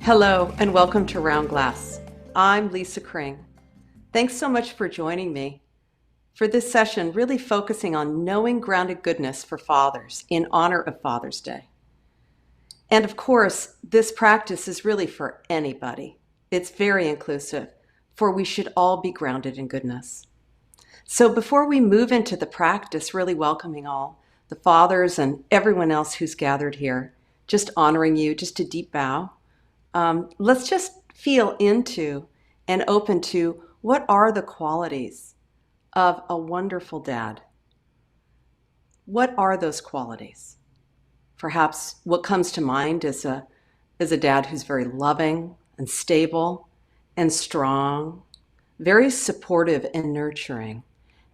Hello and welcome to Round Glass. I'm Lisa Kring. Thanks so much for joining me for this session, really focusing on knowing grounded goodness for fathers in honor of Father's Day. And of course, this practice is really for anybody. It's very inclusive, for we should all be grounded in goodness. So before we move into the practice, really welcoming all the fathers and everyone else who's gathered here, just honoring you, just a deep bow. Let's just feel into and open to what are the qualities of a wonderful dad. What are those qualities? Perhaps what comes to mind is a dad who's very loving and stable and strong, very supportive and nurturing,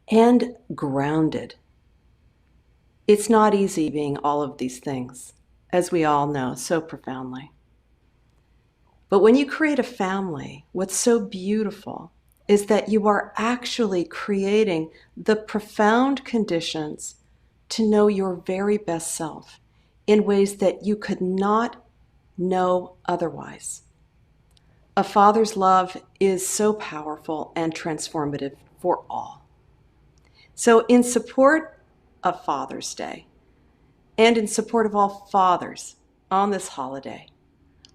and grounded. It's not easy being all of these things, as we all know so profoundly. But when you create a family, what's so beautiful is that you are actually creating the profound conditions to know your very best self in ways that you could not know otherwise. A father's love is so powerful and transformative for all. So in support of Father's Day and in support of all fathers on this holiday,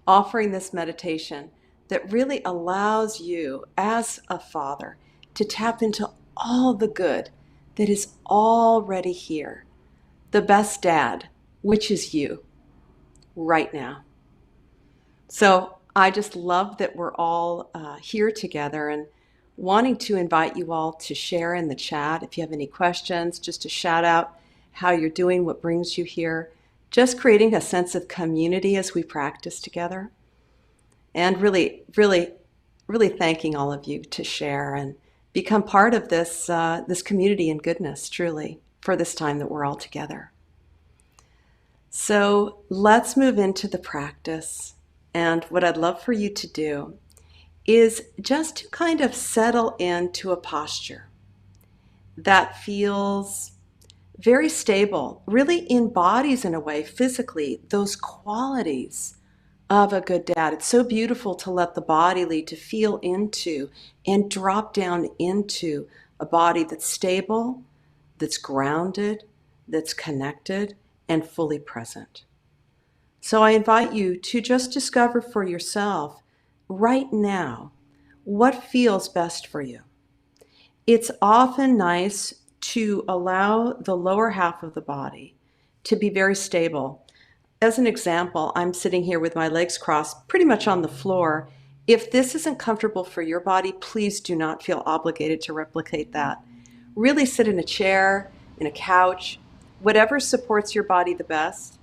offering this meditation that really allows you as a father to tap into all the good that is already here. The best dad, which is you right now. So I just love that we're all here together and wanting to invite you all to share in the chat. If you have any questions, just to shout out how you're doing, what brings you here. Just creating a sense of community as we practice together. And really, really, really thanking all of you to share and become part of this community and goodness, truly, for this time that we're all together. So let's move into the practice. And what I'd love for you to do is just to kind of settle into a posture that feels very stable, really embodies in a way physically those qualities of a good dad. It's so beautiful to let the body lead, to feel into and drop down into a body that's stable, that's grounded, that's connected, and fully present. So I invite you to just discover for yourself right now what feels best for you. It's often nice to allow the lower half of the body to be very stable. As an example, I'm sitting here with my legs crossed pretty much on the floor. If this isn't comfortable for your body, please do not feel obligated to replicate that. Really sit in a chair, in a couch, whatever supports your body the best.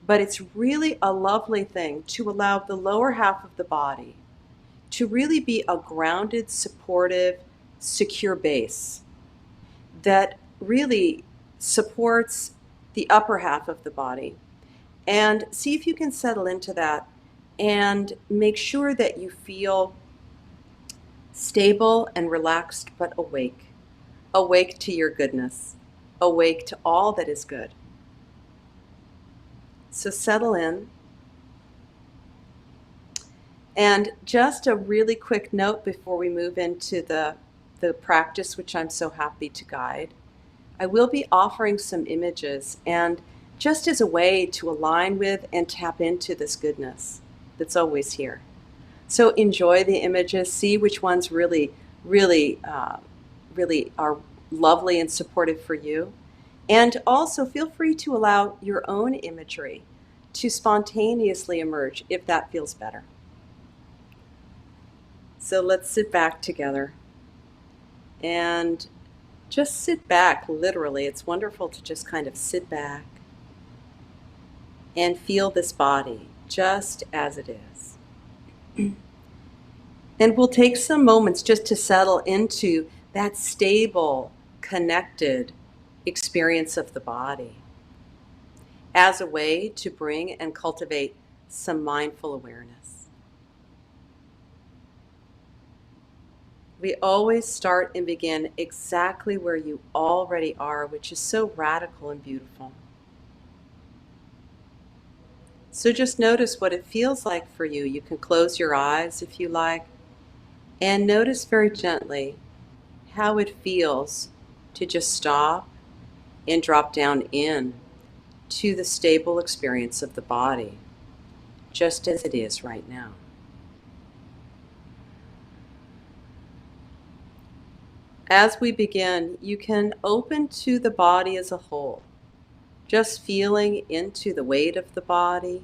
But it's really a lovely thing to allow the lower half of the body to really be a grounded, supportive, secure base that really supports the upper half of the body. And see if you can settle into that and make sure that you feel stable and relaxed, but awake. Awake to your goodness. Awake to all that is good. So settle in. And just a really quick note before we move into the practice, which I'm so happy to guide. I will be offering some images, and just as a way to align with and tap into this goodness that's always here. So enjoy the images, see which ones really are lovely and supportive for you. And also feel free to allow your own imagery to spontaneously emerge if that feels better. So let's sit back together and just sit back, literally. It's wonderful to just kind of sit back and feel this body just as it is. And we'll take some moments just to settle into that stable, connected experience of the body as a way to bring and cultivate some mindful awareness. We always start and begin exactly where you already are, which is so radical and beautiful. So just notice what it feels like for you. You can close your eyes if you like, and notice very gently how it feels to just stop and drop down in to the stable experience of the body, just as it is right now. As we begin, you can open to the body as a whole, just feeling into the weight of the body,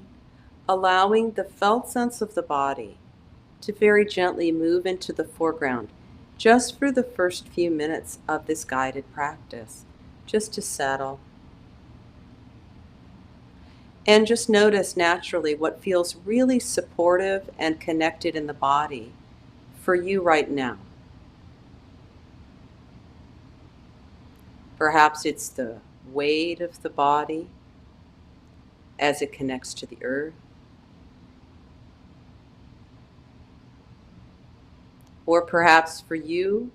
allowing the felt sense of the body to very gently move into the foreground, just for the first few minutes of this guided practice, just to settle. And just notice naturally what feels really supportive and connected in the body for you right now. Perhaps it's the weight of the body as it connects to the earth. Or perhaps for you,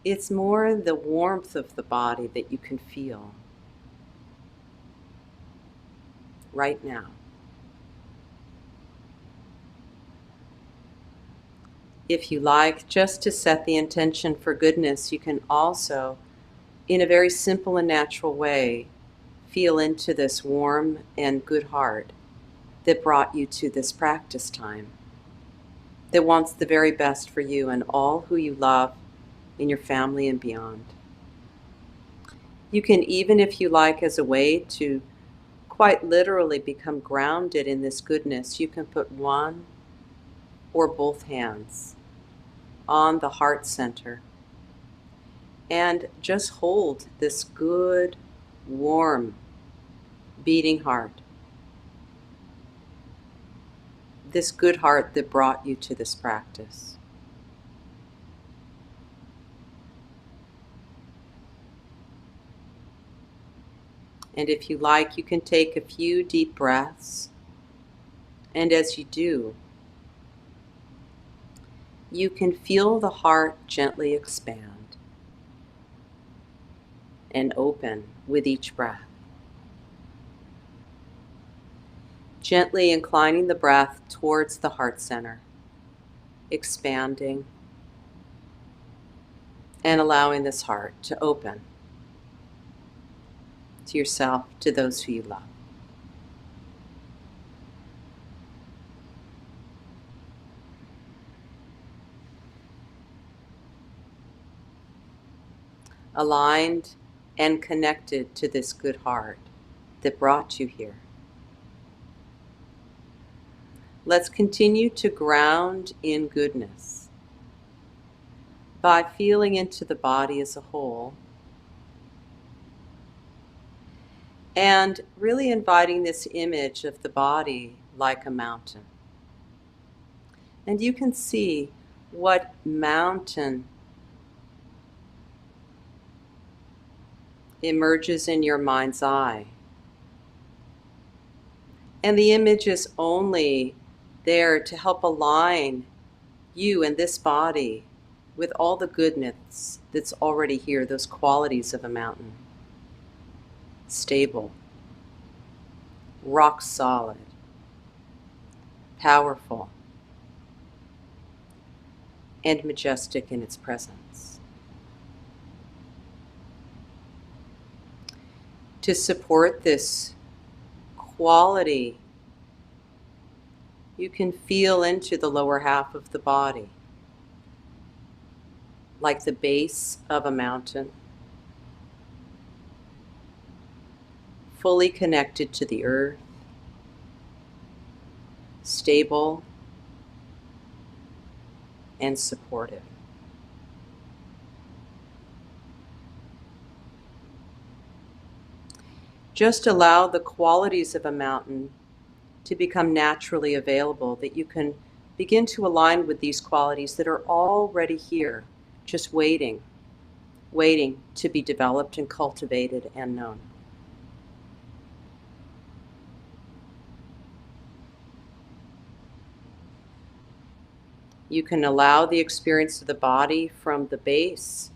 it's more the warmth of the body that you can feel right now. If you like, just to set the intention for goodness, you can also, in a very simple and natural way, feel into this warm and good heart that brought you to this practice time, that wants the very best for you and all who you love in your family and beyond. You can even, if you like, as a way to quite literally become grounded in this goodness, you can put one or both hands on the heart center and just hold this good, warm, beating heart. This good heart that brought you to this practice. And if you like, you can take a few deep breaths. And as you do, you can feel the heart gently expand and open with each breath. Gently inclining the breath towards the heart center, expanding, and allowing this heart to open to yourself, to those who you love. Aligned and connected to this good heart that brought you here. Let's continue to ground in goodness by feeling into the body as a whole and really inviting this image of the body like a mountain. And you can see what mountain emerges in your mind's eye. And the image is only there to help align you and this body with all the goodness that's already here, those qualities of a mountain. Stable, rock solid, powerful, and majestic in its presence. To support this quality, you can feel into the lower half of the body, like the base of a mountain, fully connected to the earth, stable and supportive. Just allow the qualities of a mountain to become naturally available, that you can begin to align with these qualities that are already here, just waiting to be developed and cultivated and known. You can allow the experience of the body from the base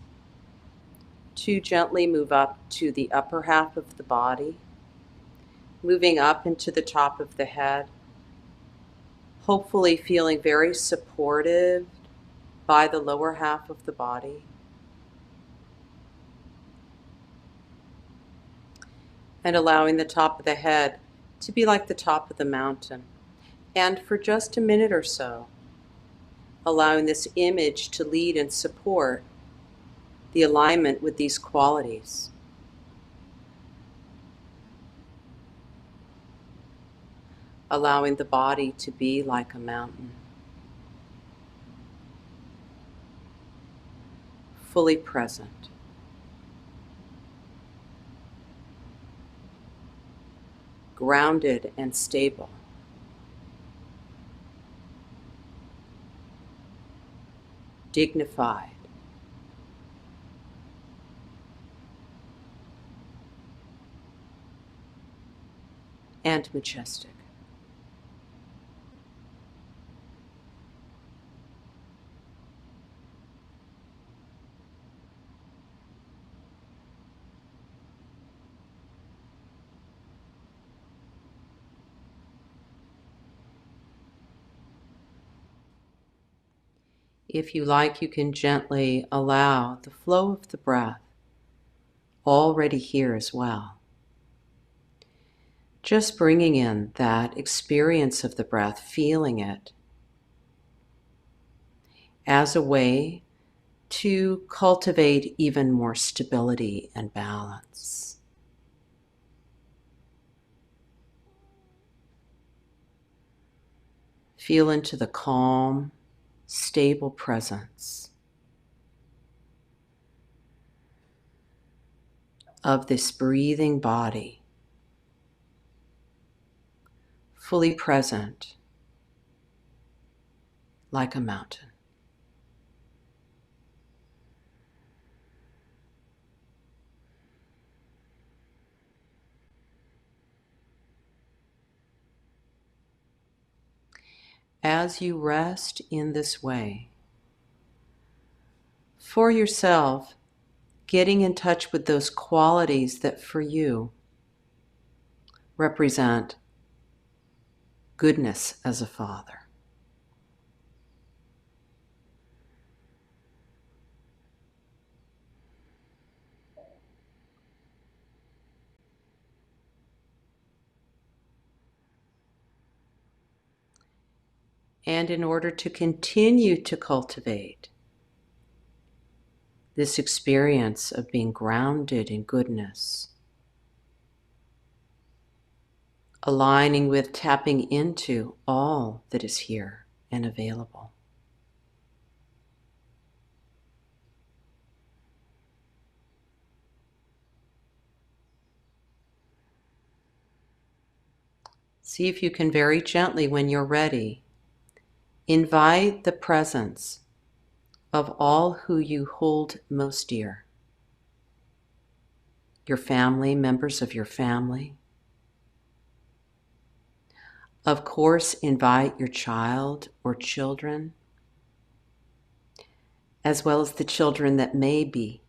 to gently move up to the upper half of the body, moving up into the top of the head, hopefully feeling very supported by the lower half of the body. And allowing the top of the head to be like the top of the mountain. And for just a minute or so, allowing this image to lead and support the alignment with these qualities. Allowing the body to be like a mountain. Fully present. Grounded and stable. Dignified. And majestic. If you like, you can gently allow the flow of the breath already here as well. Just bringing in that experience of the breath, feeling it as a way to cultivate even more stability and balance. Feel into the calm, stable presence of this breathing body, fully present like a mountain. As you rest in this way, for yourself, getting in touch with those qualities that for you represent goodness as a father. And in order to continue to cultivate this experience of being grounded in goodness, aligning with tapping into all that is here and available. See if you can very gently, when you're ready, invite the presence of all who you hold most dear. Your family, members of your family. Of course, invite your child or children, as well as the children that may be.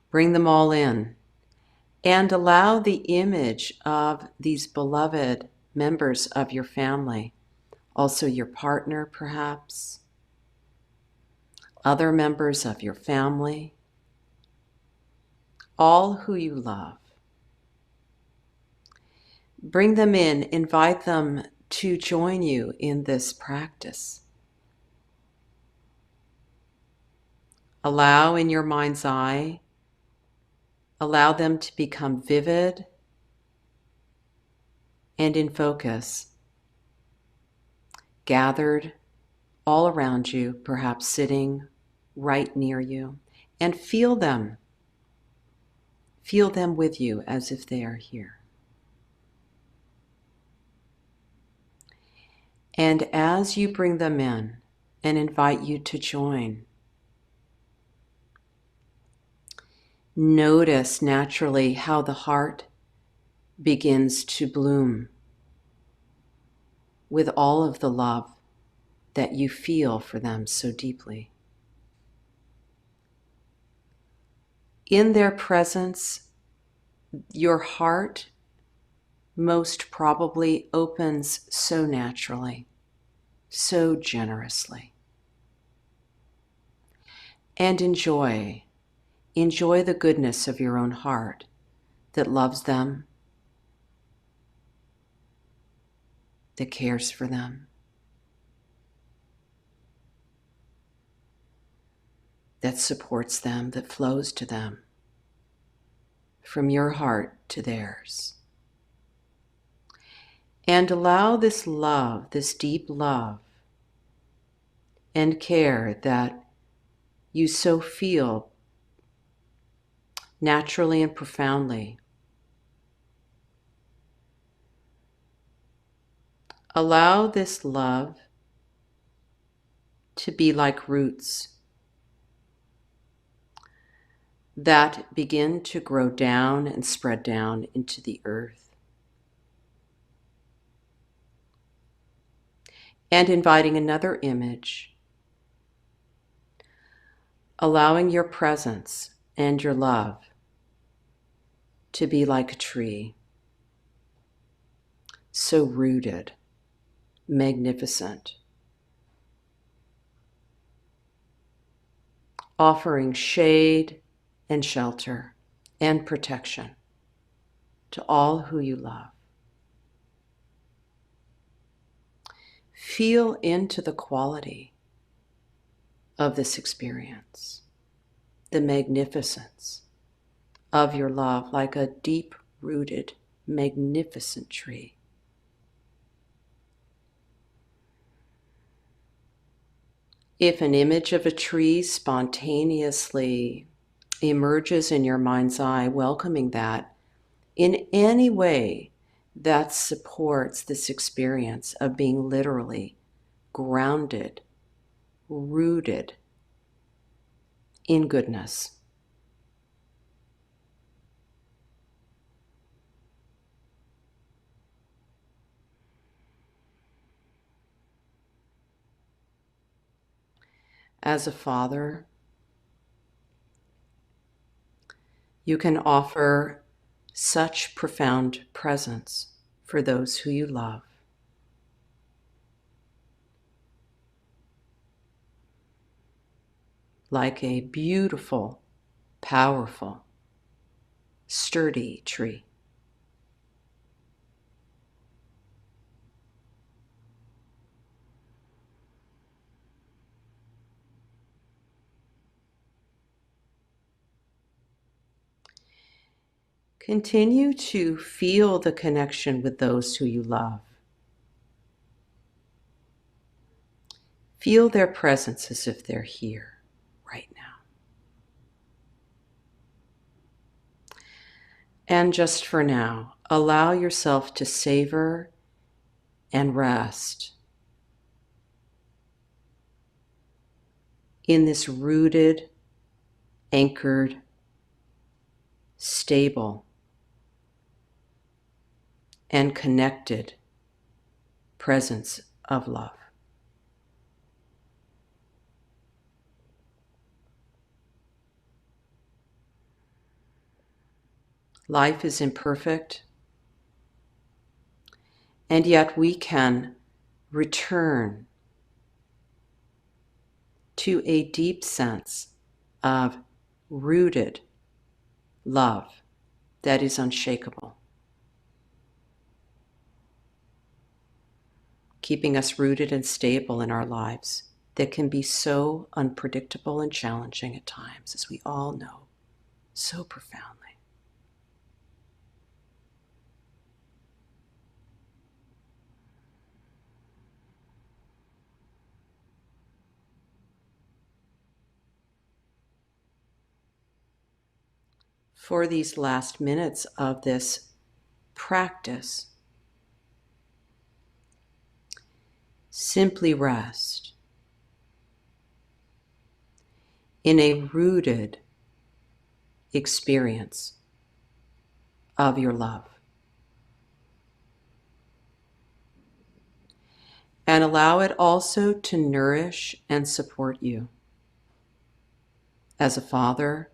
Bring them all in and allow the image of these beloved members of your family, also your partner perhaps, other members of your family, all who you love. Bring them in, invite them to join you in this practice. Allow in your mind's eye, allow them to become vivid and in focus, gathered all around you, perhaps sitting right near you, and feel them. Feel them with you as if they are here. And as you bring them in and invite you to join, notice naturally how the heart begins to bloom with all of the love that you feel for them so deeply. In their presence, your heart most probably opens so naturally, so generously. And enjoy the goodness of your own heart that loves them, that cares for them, that supports them, that flows to them from your heart to theirs. And allow this love, this deep love and care that you so feel naturally and profoundly. Allow this love to be like roots that begin to grow down and spread down into the earth. And inviting another image, allowing your presence and your love to be like a tree, so rooted, magnificent, offering shade and shelter and protection to all who you love. Feel into the quality of this experience, the magnificence of your love, like a deep-rooted, magnificent tree. If an image of a tree spontaneously emerges in your mind's eye, welcoming that in any way that supports this experience of being literally grounded, rooted in goodness. As a father, you can offer such profound presence for those who you love. Like a beautiful, powerful, sturdy tree. Continue to feel the connection with those who you love. Feel their presence as if they're here right now. And just for now, allow yourself to savor and rest in this rooted, anchored, stable, and connected presence of love. Life is imperfect, and yet we can return to a deep sense of rooted love that is unshakable, keeping us rooted and stable in our lives that can be so unpredictable and challenging at times, as we all know so profoundly. For these last minutes of this practice, simply rest in a rooted experience of your love. And allow it also to nourish and support you as a father,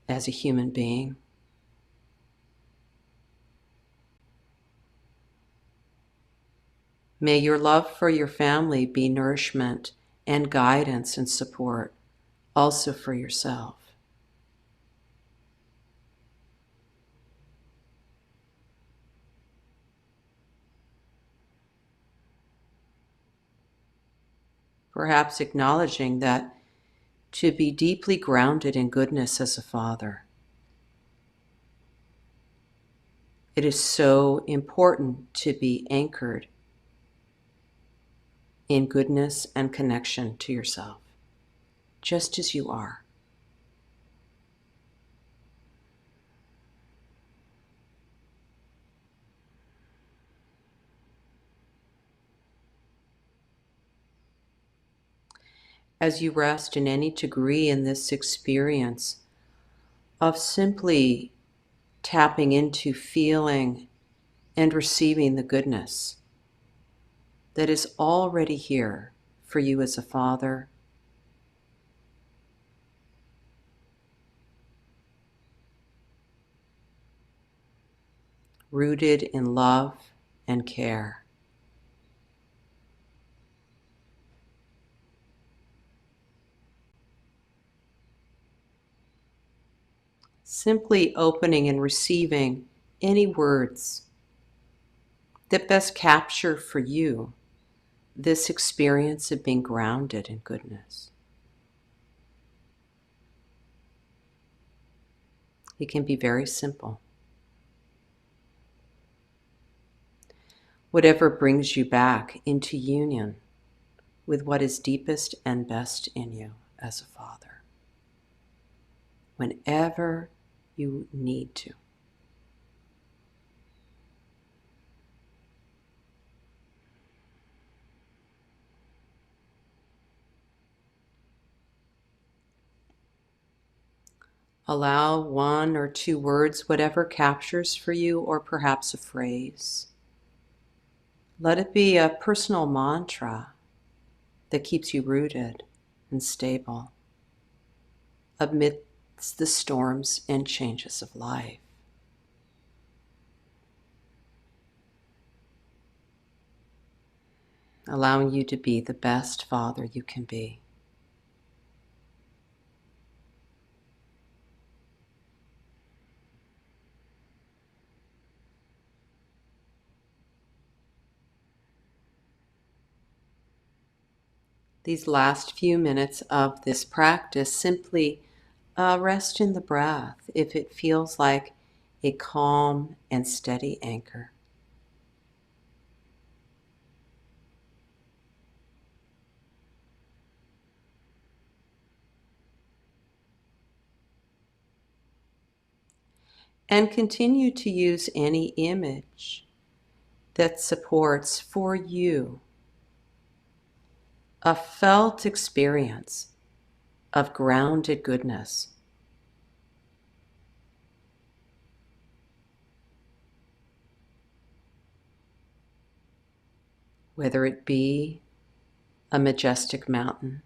as a human being. May your love for your family be nourishment and guidance and support also for yourself. Perhaps acknowledging that to be deeply grounded in goodness as a father, it is so important to be anchored in goodness and connection to yourself, just as you are. As you rest in any degree in this experience of simply tapping into feeling and receiving the goodness that is already here for you as a father, rooted in love and care. Simply opening and receiving any words that best capture for you this experience of being grounded in goodness. It can be very simple. Whatever brings you back into union with what is deepest and best in you as a father, whenever you need to. Allow one or two words, whatever captures for you, or perhaps a phrase. Let it be a personal mantra that keeps you rooted and stable amidst the storms and changes of life. Allowing you to be the best father you can be. These last few minutes of this practice, simply rest in the breath if it feels like a calm and steady anchor. And continue to use any image that supports for you a felt experience of grounded goodness. Whether it be a majestic mountain,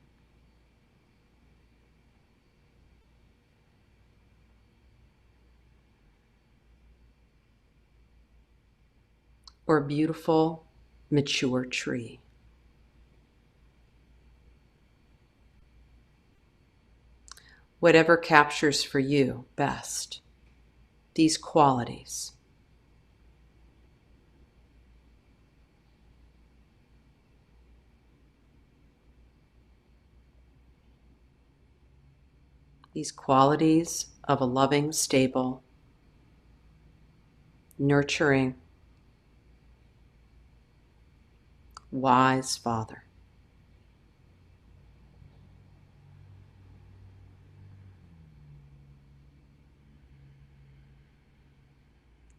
or a beautiful, mature tree. Whatever captures for you best these qualities. These qualities of a loving, stable, nurturing, wise father.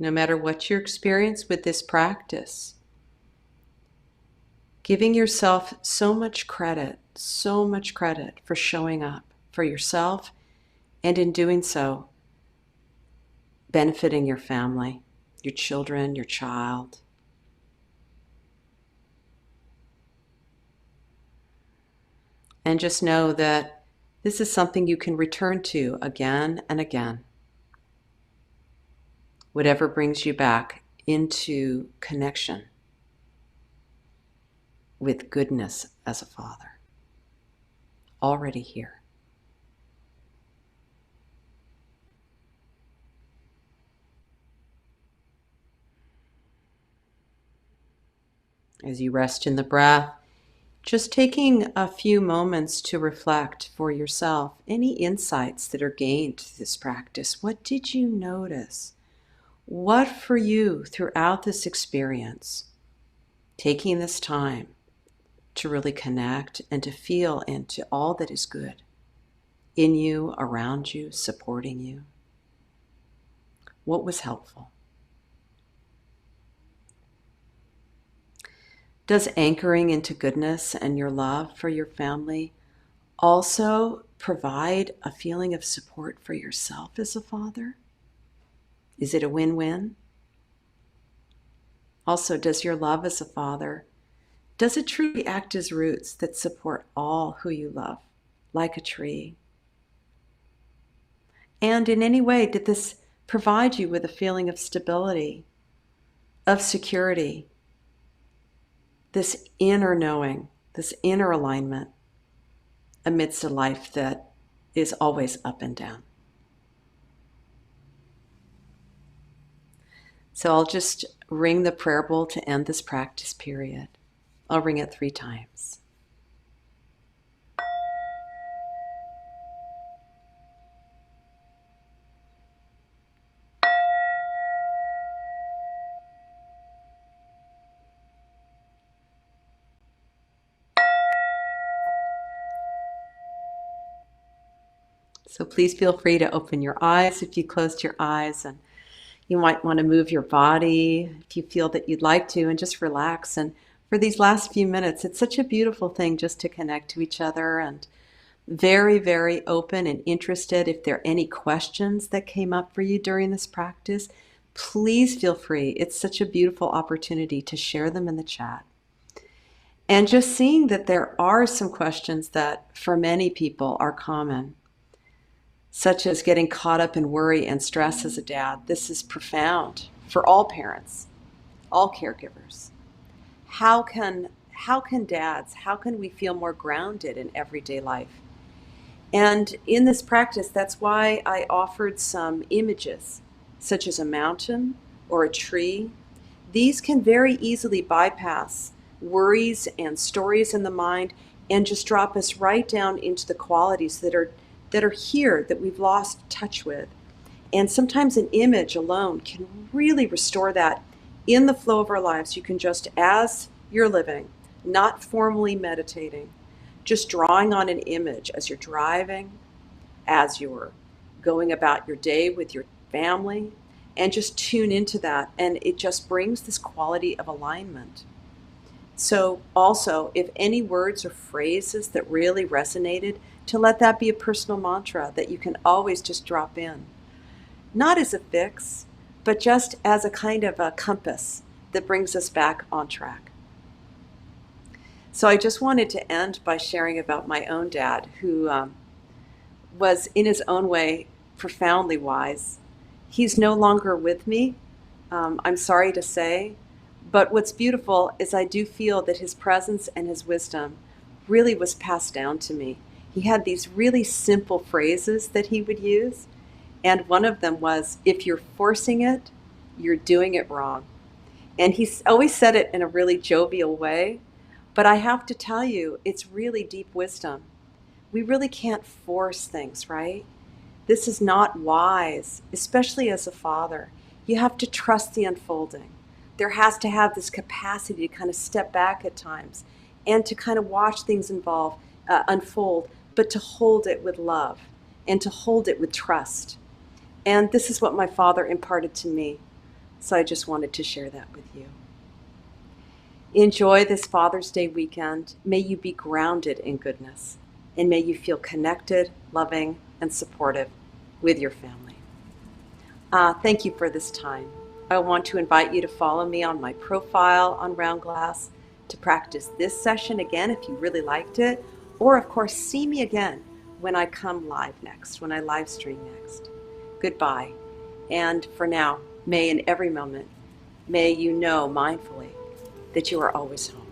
No matter what your experience with this practice, giving yourself so much credit for showing up for yourself, and in doing so, benefiting your family, your children, your child. And just know that This is something you can return to again and again. Whatever brings you back into connection with goodness as a father, already here. As you rest in the breath, just taking a few moments to reflect for yourself any insights that are gained through this practice. What did you notice? What for you throughout this experience, taking this time to really connect and to feel into all that is good in you, around you, supporting you? What was helpful? Does anchoring into goodness and your love for your family also provide a feeling of support for yourself as a father? Is it a win-win? Also, does your love as a father, does it truly act as roots that support all who you love, like a tree? And in any way, did this provide you with a feeling of stability, of security, this inner knowing, this inner alignment amidst a life that is always up and down? So I'll just ring the prayer bowl to end this practice period. I'll ring it 3 times. So please feel free to open your eyes if you closed your eyes, and you might want to move your body if you feel that you'd like to, and just relax. And for these last few minutes, it's such a beautiful thing just to connect to each other, and very, very open and interested. If there are any questions that came up for you during this practice, please feel free. It's such a beautiful opportunity to share them in the chat. And just seeing that there are some questions that for many people are common, such as getting caught up in worry and stress as a dad. This is profound for all parents, all caregivers. How can dads, how can we feel more grounded in everyday life? And in this practice, that's why I offered some images, such as a mountain or a tree. These can very easily bypass worries and stories in the mind and just drop us right down into the qualities that are here that we've lost touch with. And sometimes an image alone can really restore that in the flow of our lives. You can just, as you're living, not formally meditating, just drawing on an image as you're driving, as you're going about your day with your family, and just tune into that. And it just brings this quality of alignment. So also, if any words or phrases that really resonated, to let that be a personal mantra that you can always just drop in. Not as a fix, but just as a kind of a compass that brings us back on track. So I just wanted to end by sharing about my own dad, who was in his own way profoundly wise. He's no longer with me, I'm sorry to say, but what's beautiful is I do feel that his presence and his wisdom really was passed down to me. He had these really simple phrases that he would use, and one of them was, if you're forcing it, you're doing it wrong. And he always said it in a really jovial way, but I have to tell you, it's really deep wisdom. We really can't force things, right? This is not wise, especially as a father. You have to trust the unfolding. There has to have this capacity to kind of step back at times and to kind of watch things unfold, but to hold it with love and to hold it with trust. And this is what my father imparted to me. So I just wanted to share that with you. Enjoy this Father's Day weekend. May you be grounded in goodness, and may you feel connected, loving, and supportive with your family. Thank you for this time. I want to invite you to follow me on my profile on Round Glass to practice this session again if you really liked it, or of course see me again when I come live next, when I live stream next. Goodbye. And for now, may in every moment, may you know mindfully that you are always home.